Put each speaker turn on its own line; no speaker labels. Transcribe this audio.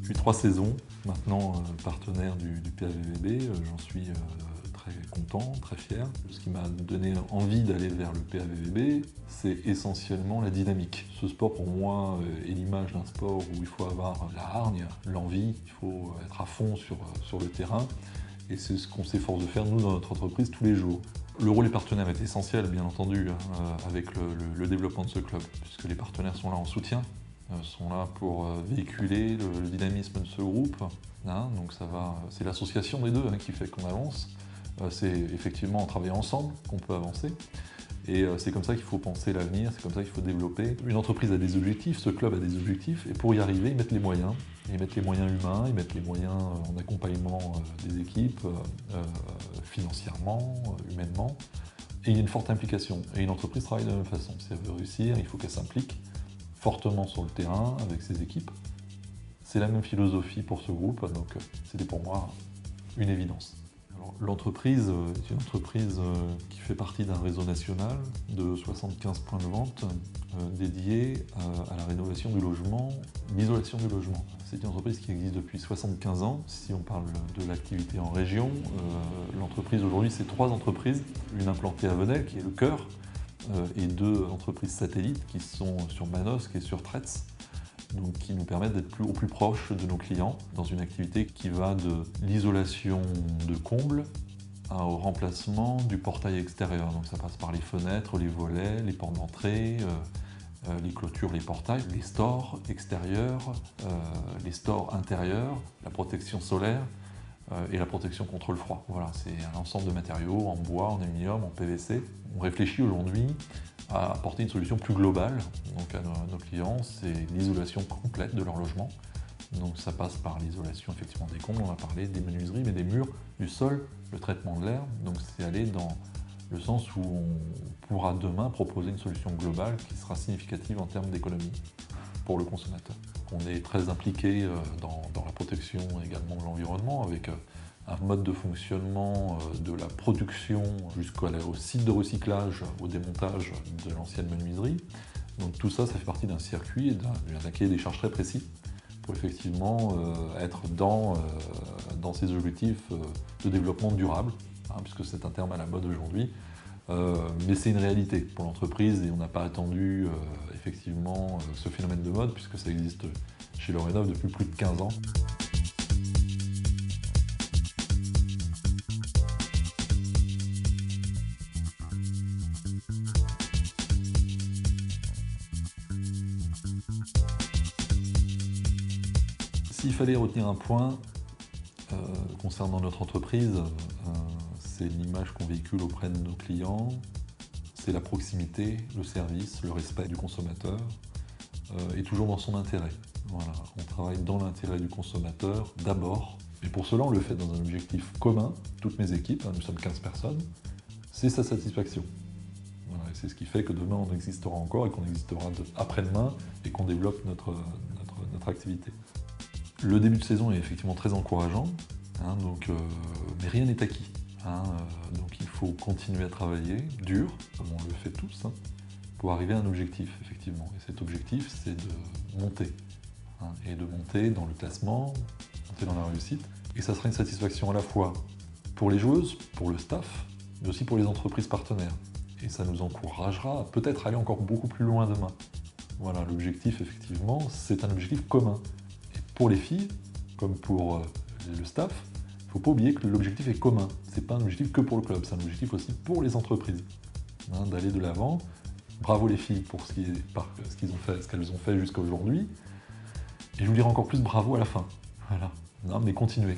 depuis 3 saisons, maintenant partenaire du PAVVB, j'en suis très content, très fier. Ce qui m'a donné envie d'aller vers le PAVVB, c'est essentiellement la dynamique. Ce sport pour moi est l'image d'un sport où il faut avoir la hargne, l'envie, il faut être à fond sur le terrain. Et c'est ce qu'on s'efforce de faire nous dans notre entreprise tous les jours. Le rôle des partenaires est essentiel, bien entendu, avec le développement de ce club, puisque les partenaires sont là en soutien, sont là pour véhiculer le dynamisme de ce groupe. Donc c'est l'association des deux qui fait qu'on avance. C'est effectivement en travaillant ensemble qu'on peut avancer. Et c'est comme ça qu'il faut penser l'avenir, c'est comme ça qu'il faut développer. Une entreprise a des objectifs, ce club a des objectifs, et pour y arriver, ils mettent les moyens. Ils mettent les moyens humains, ils mettent les moyens en accompagnement des équipes, financièrement, humainement. Et il y a une forte implication. Et une entreprise travaille de la même façon. Si elle veut réussir, il faut qu'elle s'implique fortement sur le terrain avec ses équipes. C'est la même philosophie pour ce groupe, donc c'était pour moi une évidence. L'entreprise est une entreprise qui fait partie d'un réseau national de 75 points de vente dédiés à la rénovation du logement, l'isolation du logement. C'est une entreprise qui existe depuis 75 ans. Si on parle de l'activité en région, l'entreprise aujourd'hui, c'est 3 entreprises, une implantée à Venelle qui est le cœur, et 2 entreprises satellites qui sont sur Manosque et sur Tretz. Donc, qui nous permettent d'être au plus proche de nos clients dans une activité qui va de l'isolation de combles au remplacement du portail extérieur. Donc ça passe par les fenêtres, les volets, les portes d'entrée, les clôtures, les portails, les stores extérieurs, les stores intérieurs, la protection solaire et la protection contre le froid. Voilà, c'est un ensemble de matériaux en bois, en aluminium, en PVC. On réfléchit aujourd'hui à apporter une solution plus globale donc à nos clients, c'est l'isolation complète de leur logement. Donc ça passe par l'isolation effectivement des combles, on a parlé des menuiseries, mais des murs, du sol, le traitement de l'air. Donc c'est aller dans le sens où on pourra demain proposer une solution globale qui sera significative en termes d'économie pour le consommateur. On est très impliqué dans la protection également de l'environnement avec un mode de fonctionnement de la production jusqu'au site de recyclage, au démontage de l'ancienne menuiserie. Donc tout ça, ça fait partie d'un circuit et d'un cahier des charges très précis pour effectivement être dans ces objectifs de développement durable, puisque c'est un terme à la mode aujourd'hui. Mais c'est une réalité pour l'entreprise et on n'a pas attendu effectivement ce phénomène de mode puisque ça existe chez Lorenov depuis plus de 15 ans. S'il fallait retenir un point concernant notre entreprise, c'est l'image qu'on véhicule auprès de nos clients, c'est la proximité, le service, le respect du consommateur, et toujours dans son intérêt. Voilà, on travaille dans l'intérêt du consommateur d'abord, et pour cela on le fait dans un objectif commun, toutes mes équipes, nous sommes 15 personnes, c'est sa satisfaction. Voilà, et c'est ce qui fait que demain on existera encore et qu'on existera après-demain et qu'on développe notre activité. Le début de saison est effectivement très encourageant, mais rien n'est acquis. Donc il faut continuer à travailler dur, comme on le fait tous, pour arriver à un objectif, effectivement. Et cet objectif, c'est de monter, et de monter dans le classement, monter dans la réussite. Et ça sera une satisfaction à la fois pour les joueuses, pour le staff, mais aussi pour les entreprises partenaires. Et ça nous encouragera à peut-être aller encore beaucoup plus loin demain. Voilà, l'objectif, effectivement, c'est un objectif commun. Pour les filles, comme pour le staff, il ne faut pas oublier que l'objectif est commun. Ce n'est pas un objectif que pour le club, c'est un objectif aussi pour les entreprises. D'aller de l'avant. Bravo les filles pour ce qu'elles ont fait jusqu'à aujourd'hui. Et je vous dirai encore plus bravo à la fin. Voilà. Mais continuez.